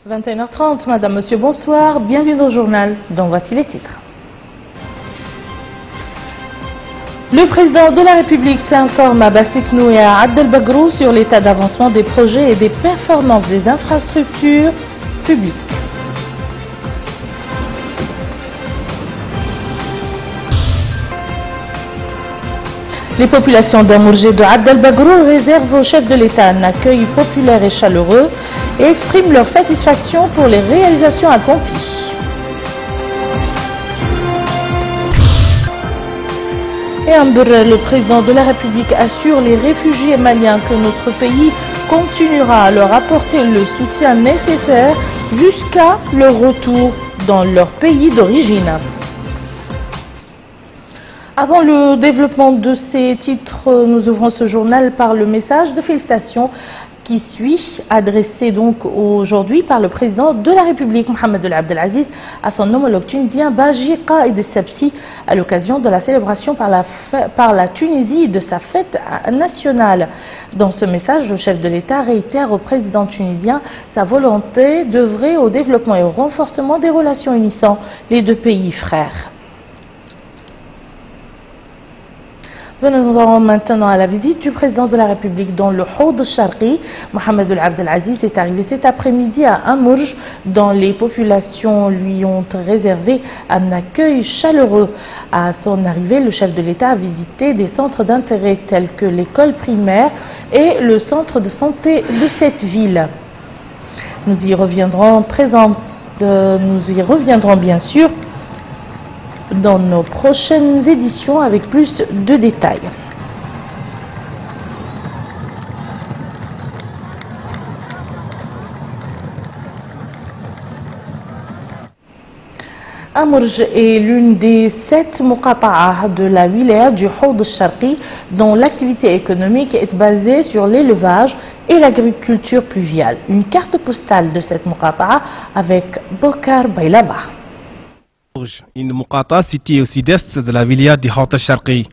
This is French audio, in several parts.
21h30, madame, monsieur, bonsoir, bienvenue dans le journal, dont voici les titres. Le président de la République s'informe à Bassiknou et à Abdelbagrou sur l'état d'avancement des projets et des performances des infrastructures publiques. Les populations d'Amourj et de Abdelbagrou réservent au chef de l'État un accueil populaire et chaleureux et expriment leur satisfaction pour les réalisations accomplies. Et le président de la République assure les réfugiés maliens que notre pays continuera à leur apporter le soutien nécessaire jusqu'à leur retour dans leur pays d'origine. Avant le développement de ces titres, nous ouvrons ce journal par le message de félicitations qui suit, adressé donc aujourd'hui par le président de la République, Mohamed El Abdelaziz, à son homologue tunisien Baji Qaïd Essebsi, à l'occasion de la célébration par la Tunisie de sa fête nationale. Dans ce message, le chef de l'État réitère au président tunisien sa volonté d'œuvrer au développement et au renforcement des relations unissant les deux pays frères. Venons maintenant à la visite du président de la République dans le Houd Sharqi. Mohamed El Abdelaziz est arrivé cet après-midi à Amourj, dont les populations lui ont réservé un accueil chaleureux. À son arrivée, le chef de l'État a visité des centres d'intérêt tels que l'école primaire et le centre de santé de cette ville. Nous y reviendrons bien sûr dans nos prochaines éditions avec plus de détails. Amourj est l'une des 7 muqata'a de la wilaya du Houd Sharqi dont l'activité économique est basée sur l'élevage et l'agriculture pluviale. Une carte postale de cette muqata'a avec Bokar Baylaba. Une muqata située au sud-est de la wilaya du Houd Sharqi.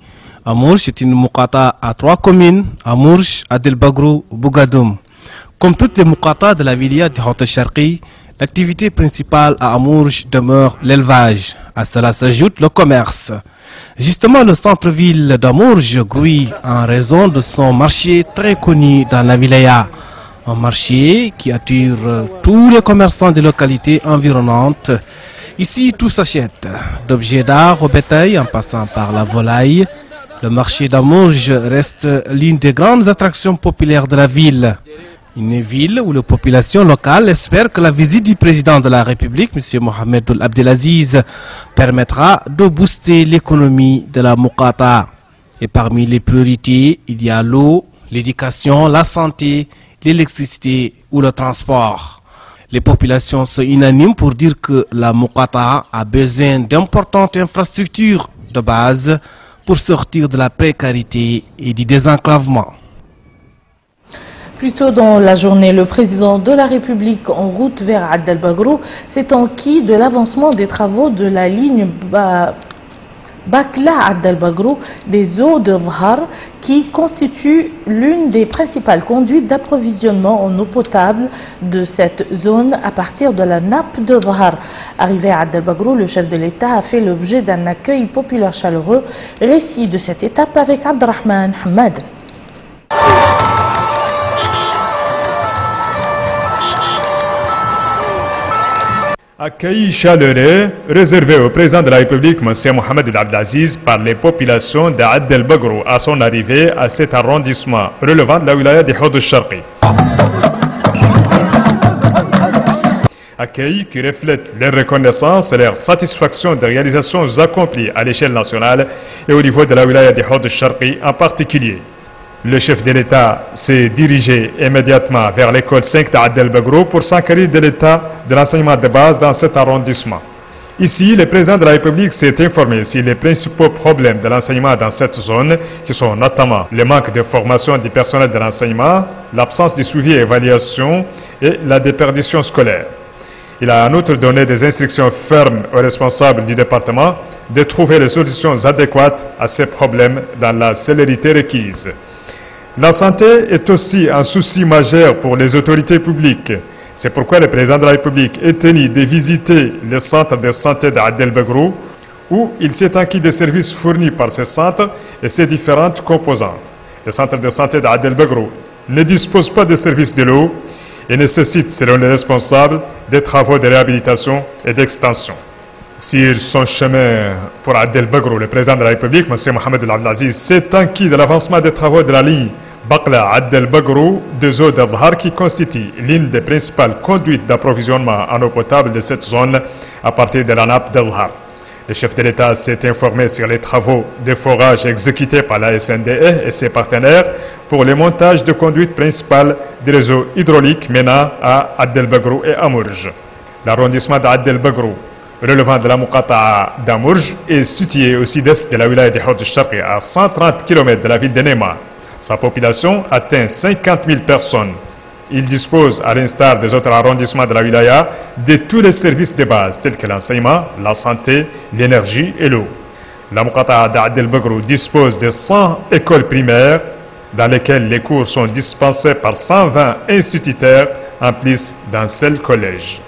Amourj est une muqata à 3 communes, Amourj, Abdelbagrou, Bougadoum. Comme toutes les muqata de la wilaya du Houd Sharqi, l'activité principale à Amourj demeure l'élevage. À cela s'ajoute le commerce. Justement, le centre-ville d'Amourj grouille en raison de son marché très connu dans la wilaya. Un marché qui attire tous les commerçants des localités environnantes. Ici, tout s'achète, d'objets d'art au bétail en passant par la volaille. Le marché d'Amourj reste l'une des grandes attractions populaires de la ville. Une ville où la population locale espère que la visite du président de la République, M. Mohamed El Abdelaziz, permettra de booster l'économie de la muqata. Et parmi les priorités, il y a l'eau, l'éducation, la santé, l'électricité ou le transport. Les populations sont unanimes pour dire que la muqata a besoin d'importantes infrastructures de base pour sortir de la précarité et du désenclavement. Plus tôt dans la journée, le président de la République en route vers Abdelbagrou s'est enquis de l'avancement des travaux de la ligne Bakla-Abdelbagrou des eaux de Dhar qui constitue l'une des principales conduites d'approvisionnement en eau potable de cette zone à partir de la nappe de Dhar. Arrivé à Abdelbagrou, le chef de l'État a fait l'objet d'un accueil populaire chaleureux. Récit de cette étape avec Abdelrahman Hamad. Accueil chaleureux réservé au président de la République, M. Mohamed El Abdelaziz, par les populations d'Abdelbagrou à son arrivée à cet arrondissement relevant de la wilaya du Houd Sharqi. Accueil qui reflète leur reconnaissance et leur satisfaction des réalisations accomplies à l'échelle nationale et au niveau de la wilaya du Houd Sharqi en particulier. Le chef de l'État s'est dirigé immédiatement vers l'école 5 d'Abdelbagrou pour s'enquérir de l'état de l'enseignement de base dans cet arrondissement. Ici, le président de la République s'est informé sur les principaux problèmes de l'enseignement dans cette zone, qui sont notamment le manque de formation du personnel de l'enseignement, l'absence de suivi et évaluation et la déperdition scolaire. Il a en outre donné des instructions fermes aux responsables du département de trouver les solutions adéquates à ces problèmes dans la célérité requise. La santé est aussi un souci majeur pour les autorités publiques. C'est pourquoi le président de la République est tenu de visiter le centre de santé d'Ad El Bagrou, où il s'est acquis des services fournis par ce centre et ses différentes composantes. Le centre de santé d'Ad El Bagrou ne dispose pas de services de l'eau et nécessite, selon les responsables, des travaux de réhabilitation et d'extension. Sur son chemin pour Ad El Bagrou, le président de la République, M. Mohamed El Abdelaziz, s'est acquis de l'avancement des travaux de la ligne Bakla Ad El Bagrou de eaux d'Adhar, qui constitue l'une des principales conduites d'approvisionnement en eau potable de cette zone à partir de la nappe d'Adhar. Le chef de l'État s'est informé sur les travaux de forage exécutés par la SNDE et ses partenaires pour le montage de conduites principales des réseaux hydrauliques menant à Ad El Bagrou et Amourj. L'arrondissement d'Ad El Bagrou, relevant de la Muqata'a d'Amourj, est situé au sud-est de la wilaya de Houd al-Sharqi, à 130 km de la ville de Nema. Sa population atteint 50 000 personnes. Il dispose, à l'instar des autres arrondissements de la wilaya, de tous les services de base tels que l'enseignement, la santé, l'énergie et l'eau. La Muqata'a d'Ad El Bagrou dispose de 100 écoles primaires dans lesquelles les cours sont dispensés par 120 instituteurs en plus d'un seul collège.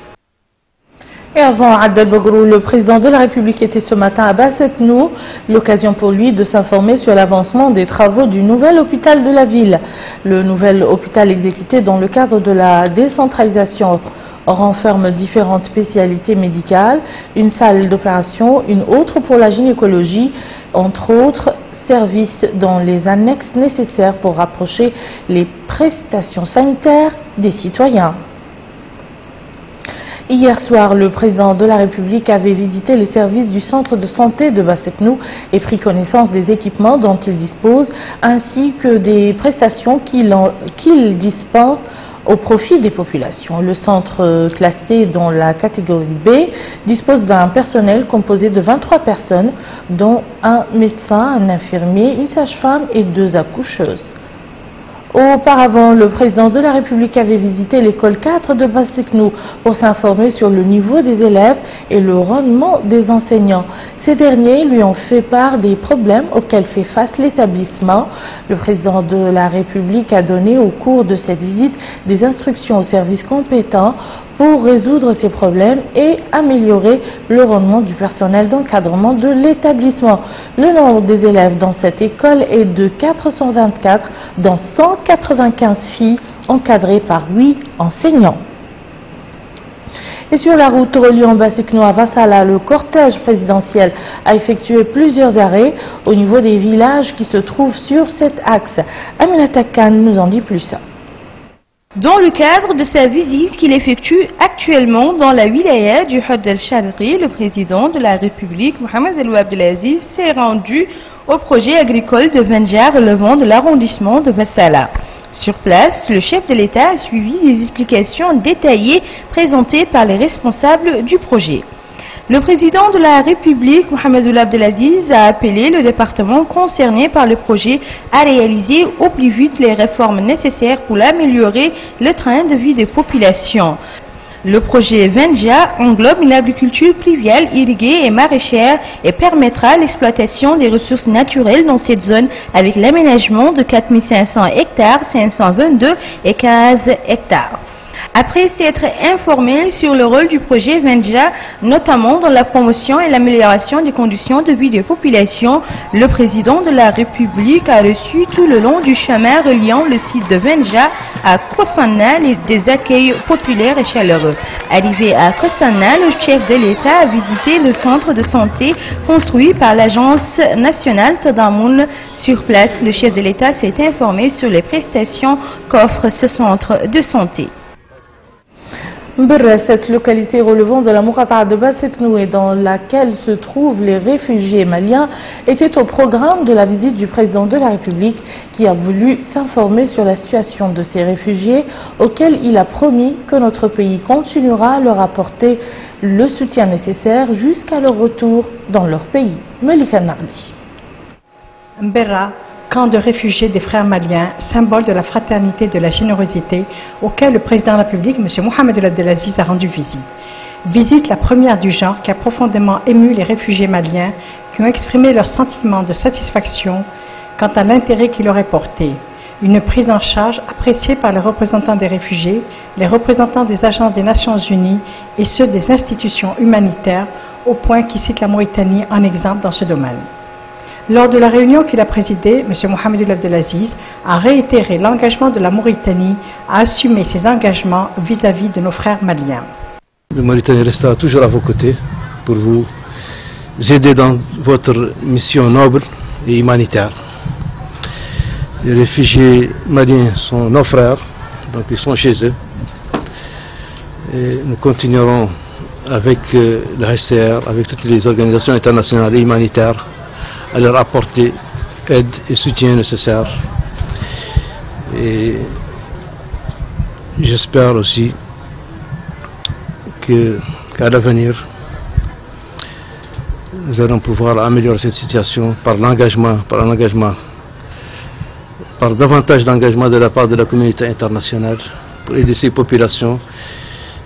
Et avant Ad El Bagrou, le président de la République était ce matin à Bassetnou, l'occasion pour lui de s'informer sur l'avancement des travaux du nouvel hôpital de la ville. Le nouvel hôpital exécuté dans le cadre de la décentralisation renferme différentes spécialités médicales, une salle d'opération, une autre pour la gynécologie, entre autres services dans les annexes nécessaires pour rapprocher les prestations sanitaires des citoyens. Hier soir, le président de la République avait visité les services du centre de santé de Bassetnou et pris connaissance des équipements dont il dispose, ainsi que des prestations qu'il dispense au profit des populations. Le centre, classé dans la catégorie B, dispose d'un personnel composé de 23 personnes, dont un médecin, un infirmier, une sage-femme et 2 accoucheuses. Auparavant, le président de la République avait visité l'école 4 de Bassetnou pour s'informer sur le niveau des élèves et le rendement des enseignants. Ces derniers lui ont fait part des problèmes auxquels fait face l'établissement. Le président de la République a donné au cours de cette visite des instructions aux services compétents pour résoudre ces problèmes et améliorer le rendement du personnel d'encadrement de l'établissement. Le nombre des élèves dans cette école est de 424, dont 195 filles encadrées par 8 enseignants. Et sur la route reliant Bassetnou à Vassala, le cortège présidentiel a effectué plusieurs arrêts au niveau des villages qui se trouvent sur cet axe. Aminata Khan nous en dit plus. Dans le cadre de sa visite qu'il effectue actuellement dans la wilaya du Houd al-Sharqi, le président de la République, Mohamed El Abdelaziz, s'est rendu au projet agricole de Venja relevant de l'arrondissement de Vassala. Sur place, le chef de l'État a suivi des explications détaillées présentées par les responsables du projet. Le président de la République, Mohamed El Abdelaziz, a appelé le département concerné par le projet à réaliser au plus vite les réformes nécessaires pour améliorer le train de vie des populations. Le projet Venja englobe une agriculture pluviale, irriguée et maraîchère et permettra l'exploitation des ressources naturelles dans cette zone avec l'aménagement de 4500 hectares, 522 et 15 hectares. Après s'être informé sur le rôle du projet Venja, notamment dans la promotion et l'amélioration des conditions de vie des populations, le président de la République a reçu tout le long du chemin reliant le site de Venja à Kossana des accueils populaires et chaleureux. Arrivé à Kossana, le chef de l'État a visité le centre de santé construit par l'Agence nationale Tadamoun. Sur place, le chef de l'État s'est informé sur les prestations qu'offre ce centre de santé. Mberra, cette localité relevant de la Muqata'a de Bassetnou et dans laquelle se trouvent les réfugiés maliens, était au programme de la visite du président de la République qui a voulu s'informer sur la situation de ces réfugiés auxquels il a promis que notre pays continuera à leur apporter le soutien nécessaire jusqu'à leur retour dans leur pays. Melika Narli. Mberra, camp de réfugiés des frères maliens, symbole de la fraternité et de la générosité auquel le président de la République, M. Mohamed El Abdelaziz, a rendu visite. Visite la première du genre qui a profondément ému les réfugiés maliens qui ont exprimé leur sentiment de satisfaction quant à l'intérêt qu'il leur est porté. Une prise en charge appréciée par les représentants des réfugiés, les représentants des agences des Nations Unies et ceux des institutions humanitaires, au point qu'il cite la Mauritanie en exemple dans ce domaine. Lors de la réunion qu'il a présidée, M. Mohamed Ould Abdelaziz a réitéré l'engagement de la Mauritanie à assumer ses engagements vis-à-vis de nos frères maliens. La Mauritanie restera toujours à vos côtés pour vous aider dans votre mission noble et humanitaire. Les réfugiés maliens sont nos frères, donc ils sont chez eux. Et nous continuerons avec le HCR, avec toutes les organisations internationales et humanitaires, à leur apporter aide et soutien nécessaire. Et j'espère aussi qu'à l'avenir, nous allons pouvoir améliorer cette situation par davantage d'engagement de la part de la communauté internationale pour aider ces populations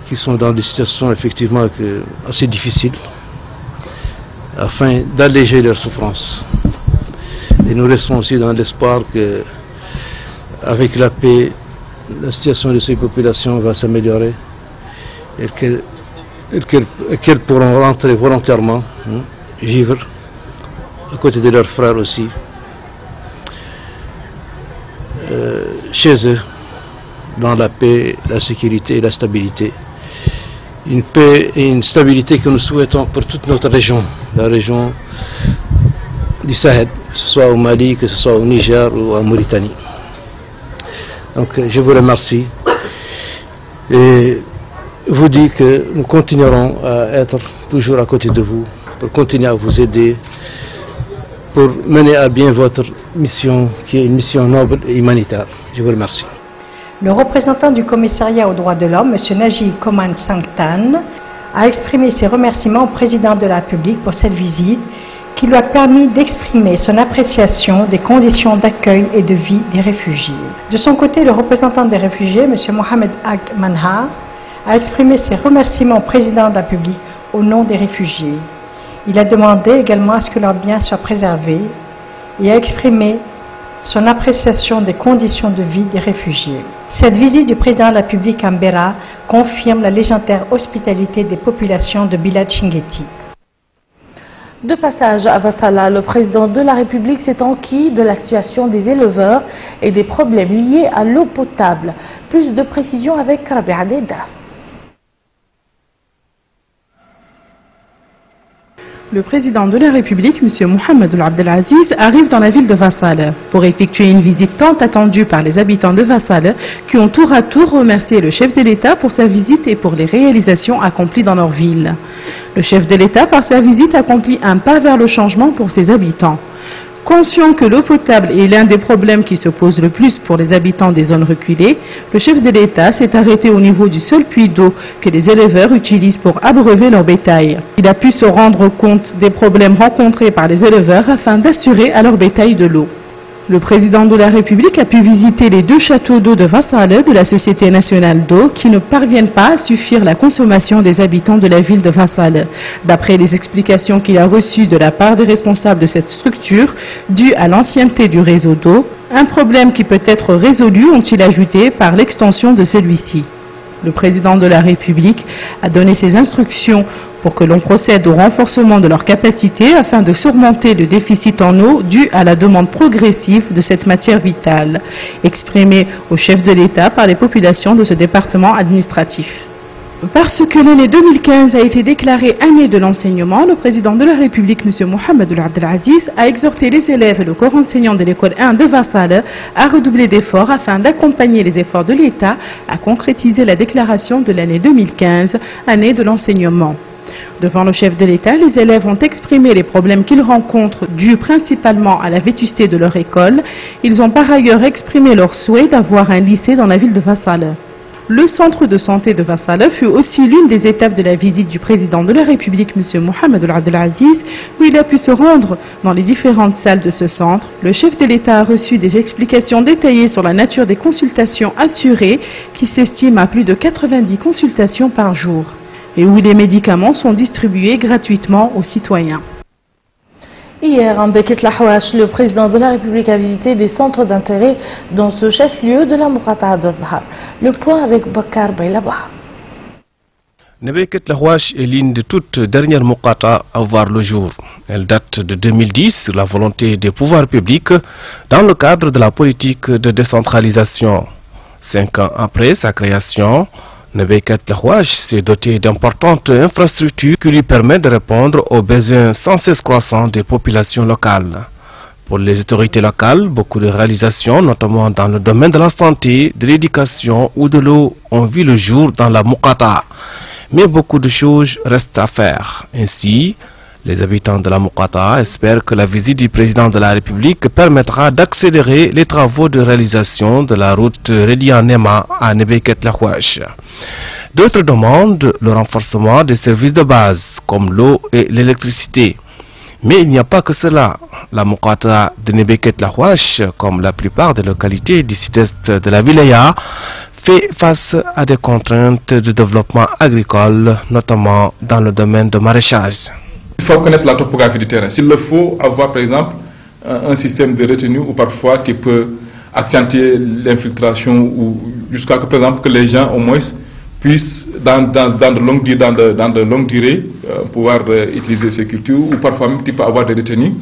qui sont dans des situations effectivement assez difficiles, afin d'alléger leurs souffrances. Et nous restons aussi dans l'espoir qu'avec la paix, la situation de ces populations va s'améliorer et qu'elles pourront rentrer volontairement, vivre à côté de leurs frères aussi, chez eux, dans la paix, la sécurité et la stabilité. Une paix et une stabilité que nous souhaitons pour toute notre région, la région du Sahel, que ce soit au Mali, que ce soit au Niger ou en Mauritanie. Donc je vous remercie et vous dis que nous continuerons à être toujours à côté de vous, pour continuer à vous aider, pour mener à bien votre mission, qui est une mission noble et humanitaire. Je vous remercie. Le représentant du commissariat aux droits de l'homme, M. Naji Koman Sangtan, a exprimé ses remerciements au président de la République pour cette visite qui lui a permis d'exprimer son appréciation des conditions d'accueil et de vie des réfugiés. De son côté, le représentant des réfugiés, M. Mohamed Ag Manha, a exprimé ses remerciements au président de la République au nom des réfugiés. Il a demandé également à ce que leurs biens soient préservés et a exprimé son appréciation des conditions de vie des réfugiés. Cette visite du président de la République à Mbera confirme la légendaire hospitalité des populations de Bilad Chinguetti. De passage à Vassala, le président de la République s'est enquis de la situation des éleveurs et des problèmes liés à l'eau potable. Plus de précisions avec Rabia Deda. Le président de la République, M. Mohamed Ould Abdelaziz, arrive dans la ville de Vassala pour effectuer une visite tant attendue par les habitants de Vassala qui ont tour à tour remercié le chef de l'État pour sa visite et pour les réalisations accomplies dans leur ville. Le chef de l'État, par sa visite, accomplit un pas vers le changement pour ses habitants. Conscient que l'eau potable est l'un des problèmes qui se posent le plus pour les habitants des zones reculées, le chef de l'État s'est arrêté au niveau du seul puits d'eau que les éleveurs utilisent pour abreuver leur bétail. Il a pu se rendre compte des problèmes rencontrés par les éleveurs afin d'assurer à leur bétail de l'eau. Le président de la République a pu visiter les 2 châteaux d'eau de Vassala de la Société nationale d'eau qui ne parviennent pas à suffire la consommation des habitants de la ville de Vassala. D'après les explications qu'il a reçues de la part des responsables de cette structure, due à l'ancienneté du réseau d'eau, un problème qui peut être résolu, ont-ils ajouté, par l'extension de celui-ci. Le président de la République a donné ses instructions pour que l'on procède au renforcement de leurs capacités afin de surmonter le déficit en eau dû à la demande progressive de cette matière vitale, exprimée au chef de l'État par les populations de ce département administratif. Parce que l'année 2015 a été déclarée année de l'enseignement, le président de la République, M. Mohamed Ould Abdelaziz, a exhorté les élèves et le corps enseignant de l'école 1 de Vassala à redoubler d'efforts afin d'accompagner les efforts de l'État à concrétiser la déclaration de l'année 2015, année de l'enseignement. Devant le chef de l'État, les élèves ont exprimé les problèmes qu'ils rencontrent dus principalement à la vétusté de leur école. Ils ont par ailleurs exprimé leur souhait d'avoir un lycée dans la ville de Vassala. Le centre de santé de Vassala fut aussi l'une des étapes de la visite du président de la République, M. Mohamed Ould Abdelaziz, où il a pu se rendre dans les différentes salles de ce centre. Le chef de l'État a reçu des explications détaillées sur la nature des consultations assurées, qui s'estiment à plus de 90 consultations par jour, et où les médicaments sont distribués gratuitement aux citoyens. Hier, en Beket Lahouach, le président de la République a visité des centres d'intérêt dans ce chef-lieu de la Muqata'a de Dhahar. Le point avec Bakar Baylaba. Beket Lahouach est l'une de toutes dernières Muqata'a à voir le jour. Elle date de 2010 sur la volonté des pouvoirs publics dans le cadre de la politique de décentralisation. 5 ans après sa création, Beket Lahouach s'est doté d'importantes infrastructures qui lui permettent de répondre aux besoins sans cesse croissants des populations locales. Pour les autorités locales, beaucoup de réalisations, notamment dans le domaine de la santé, de l'éducation ou de l'eau, ont vu le jour dans la Muqata'a. Mais beaucoup de choses restent à faire. Ainsi, les habitants de la Muqata'a espèrent que la visite du président de la République permettra d'accélérer les travaux de réalisation de la route reliant Nema à Beket Lahouach. D'autres demandent le renforcement des services de base comme l'eau et l'électricité. Mais il n'y a pas que cela. La Muqata'a de Beket Lahouach, comme la plupart des localités du sud-est de la wilaya, fait face à des contraintes de développement agricole, notamment dans le domaine de maraîchage. Il faut connaître la topographie du terrain. S'il le faut, avoir par exemple un système de retenue où parfois tu peux accentuer l'infiltration ou jusqu'à que par exemple que les gens au moins puissent dans de longues durées pouvoir utiliser ces cultures, ou parfois même tu peux avoir des retenues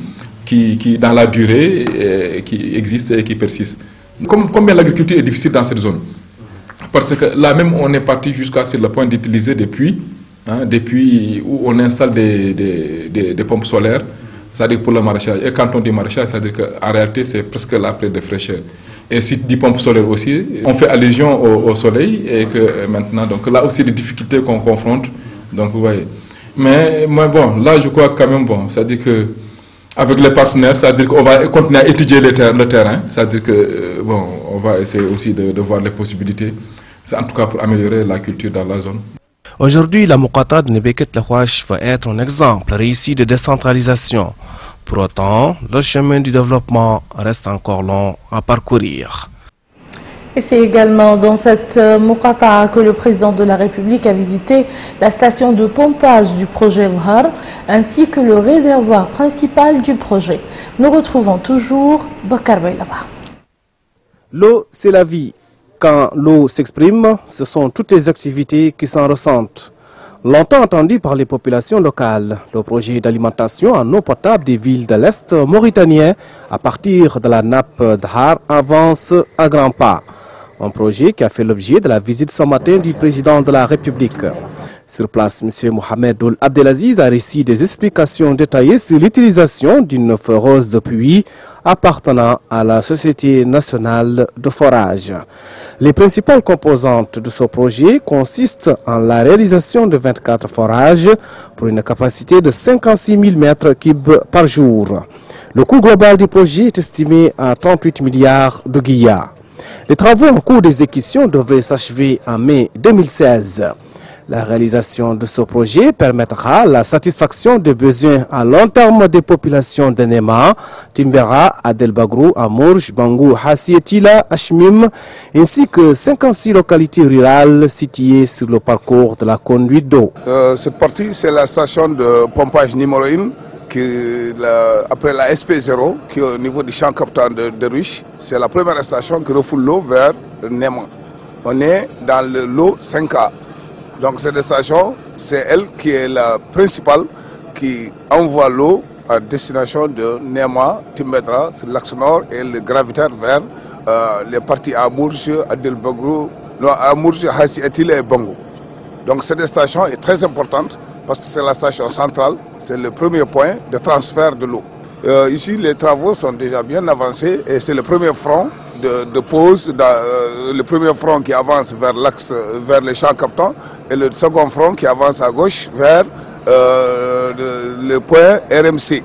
qui dans la durée qui existent et qui persistent. Combien l'agriculture est difficile dans cette zone? Parce que là même on est parti jusqu'à sur le point d'utiliser des puits. Des puits où on installe des pompes solaires, c'est-à-dire pour le maraîchage. Et quand on dit maraîchage, c'est-à-dire qu'en réalité, c'est presque la plaie de fraîcheur. Et si tu dis pompes solaires aussi, on fait allusion au soleil, et que maintenant, donc là aussi, des difficultés qu'on confronte. Donc, vous voyez. Mais bon, là, je crois quand même, bon, c'est-à-dire que avec les partenaires, c'est-à-dire qu'on va continuer à étudier le terrain, c'est-à-dire que, bon, on va essayer aussi de voir les possibilités. C'est en tout cas pour améliorer la culture dans la zone. Aujourd'hui, la Muqata'a de Beket Lahouach va être un exemple réussi de décentralisation. Pour autant, le chemin du développement reste encore long à parcourir. Et c'est également dans cette Muqata'a que le président de la République a visité la station de pompage du projet Dhahar ainsi que le réservoir principal du projet. Nous retrouvons toujours Bakar Baylaba. L'eau, c'est la vie. Quand l'eau s'exprime, ce sont toutes les activités qui s'en ressentent. Longtemps attendu par les populations locales, le projet d'alimentation en eau potable des villes de l'Est mauritanien à partir de la nappe Dhahar avance à grands pas. Un projet qui a fait l'objet de la visite ce matin du président de la République. Sur place, M. Mohamed Abdelaziz a reçu des explications détaillées sur l'utilisation d'une foreuse de puits appartenant à la Société nationale de forage. Les principales composantes de ce projet consistent en la réalisation de 24 forages pour une capacité de 56 000 mètres cubes par jour. Le coût global du projet est estimé à 38 milliards de guillas. Les travaux en cours d'exécution devraient s'achever en mai 2016. La réalisation de ce projet permettra la satisfaction des besoins à long terme des populations de Nema, Timbera, Adel Bagrou, Amourj, Bangou, Hassietila, Ashmim, ainsi que 56 localités rurales situées sur le parcours de la conduite d'eau. Cette partie, c'est la station de pompage numéro 1, après la SP0, qui est au niveau du champ captant de Ruche. C'est la première station qui refoule l'eau vers Nema. On est dans le lot 5A. Donc cette station, c'est elle qui est la principale qui envoie l'eau à destination de Nema, Timbedra, c'est l'axe nord, et le gravitaire vers les parties Amourj, Adel Bagrou, Amourj, Hassietila et Bangou. Donc cette station est très importante parce que c'est la station centrale, c'est le premier point de transfert de l'eau. Ici, les travaux sont déjà bien avancés et c'est le premier front de pose, le premier front qui avance vers l'axe, vers les champs captants, et le second front qui avance à gauche vers le point RMC.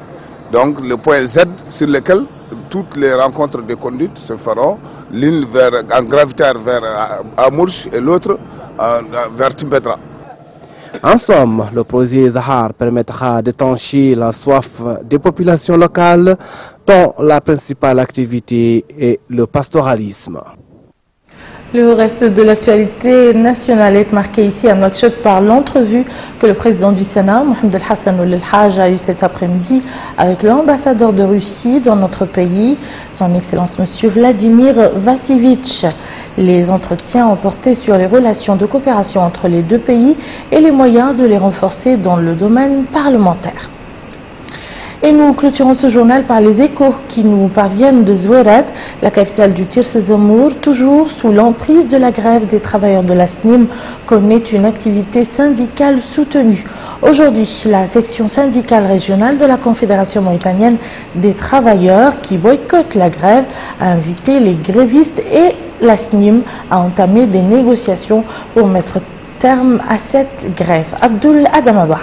Donc le point Z sur lequel toutes les rencontres de conduite se feront, l'une en gravitaire vers Amourj et l'autre vers Timbedra. En somme, le projet Dhahar permettra d'étancher la soif des populations locales dont la principale activité est le pastoralisme. Le reste de l'actualité nationale est marqué ici à Nouakchott par l'entrevue que le président du Sénat, Mohamed El Hassan Ould El Hadj, a eu cet après-midi avec l'ambassadeur de Russie dans notre pays, son Excellence M. Vladimir Vassilievitch. Les entretiens ont porté sur les relations de coopération entre les deux pays et les moyens de les renforcer dans le domaine parlementaire. Et nous clôturons ce journal par les échos qui nous parviennent de Zouérate, la capitale du Tirs Zamour, toujours sous l'emprise de la grève des travailleurs de la SNIM, connaît une activité syndicale soutenue. Aujourd'hui, la section syndicale régionale de la Confédération mauritanienne des travailleurs qui boycotte la grève a invité les grévistes et la SNIM à entamer des négociations pour mettre terme à cette grève. Abdul Adamabah.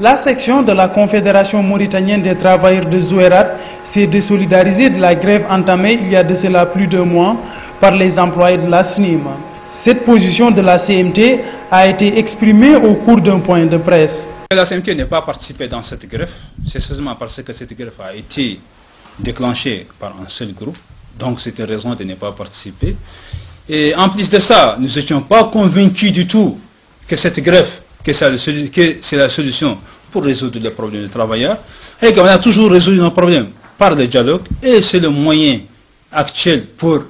La section de la Confédération mauritanienne des travailleurs de Zouérate s'est désolidarisée de la grève entamée il y a de cela plus de mois par les employés de la SNIM. Cette position de la CMT a été exprimée au cours d'un point de presse. La CMT n'a pas participé dans cette grève, c'est seulement parce que cette grève a été déclenchée par un seul groupe, donc c'était raison de ne pas participer. Et en plus de ça, nous n'étions pas convaincus du tout que cette grève, que c'est la solution pour résoudre les problèmes des travailleurs, et qu'on a toujours résolu nos problèmes par le dialogue, et c'est le moyen actuel pour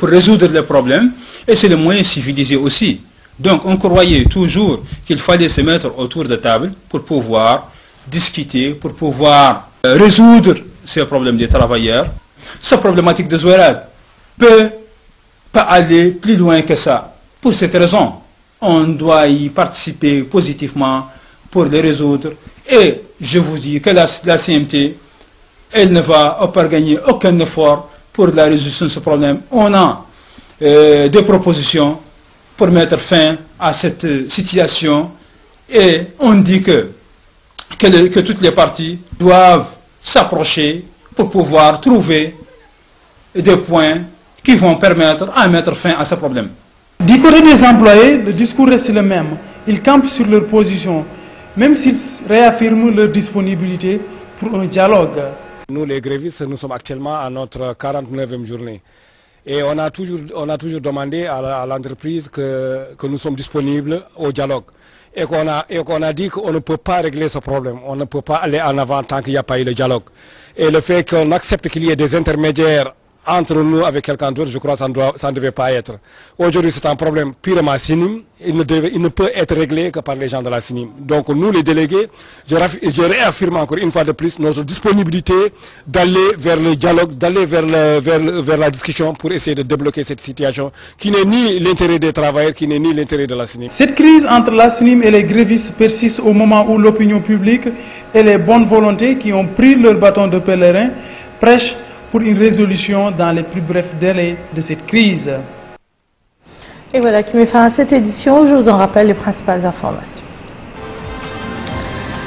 résoudre les problèmes, et c'est le moyen civilisé aussi. Donc on croyait toujours qu'il fallait se mettre autour de table pour pouvoir discuter, pour pouvoir résoudre ces problèmes des travailleurs. Cette problématique de Zouérate peut pas aller plus loin que ça. Pour cette raison, on doit y participer positivement pour les résoudre. Et je vous dis que la CMT, elle ne va pas gagner aucun effort pour la résolution de ce problème. On a des propositions pour mettre fin à cette situation. Et on dit que toutes les parties doivent s'approcher pour pouvoir trouver des points qui vont permettre à mettre fin à ce problème. Du côté des employés, le discours reste le même. Ils campent sur leur position, même s'ils réaffirment leur disponibilité pour un dialogue. Nous, les grévistes, nous sommes actuellement à notre 49e journée. Et on a toujours demandé à l'entreprise que nous sommes disponibles au dialogue. Et qu'on a dit qu'on ne peut pas régler ce problème. On ne peut pas aller en avant tant qu'il n'y a pas eu le dialogue. Et le fait qu'on accepte qu'il y ait des intermédiaires entre nous avec quelqu'un d'autre, je crois que ça ne devait pas être. Aujourd'hui, c'est un problème purement SNIM. Il ne peut être réglé que par les gens de la SNIM. Donc nous, les délégués, je réaffirme encore une fois de plus notre disponibilité d'aller vers le dialogue, d'aller vers la discussion pour essayer de débloquer cette situation qui n'est ni l'intérêt des travailleurs, qui n'est ni l'intérêt de la SNIM. Cette crise entre la SNIM et les grévistes persiste au moment où l'opinion publique et les bonnes volontés qui ont pris leur bâton de pèlerin prêchent pour une résolution dans les plus brefs délais de cette crise. Et voilà qui met fin à cette édition. Je vous en rappelle les principales informations.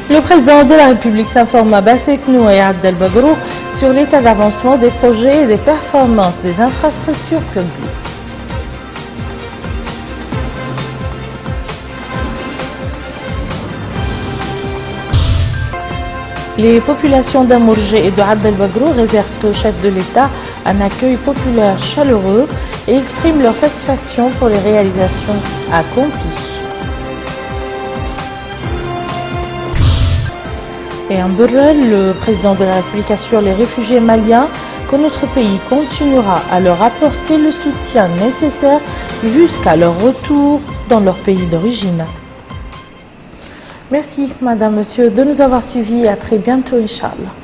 Le président de la République s'informe à Basseknou et à Abdel Bagrou sur l'état d'avancement des projets et des performances des infrastructures publiques. Les populations d'Amourgé et de Abdel Bagrou réservent au chef de l'État un accueil populaire chaleureux et expriment leur satisfaction pour les réalisations accomplies. Et à Mberel, le président de la République assure les réfugiés maliens que notre pays continuera à leur apporter le soutien nécessaire jusqu'à leur retour dans leur pays d'origine. Merci, Madame, Monsieur, de nous avoir suivis. À très bientôt, Inch'Allah.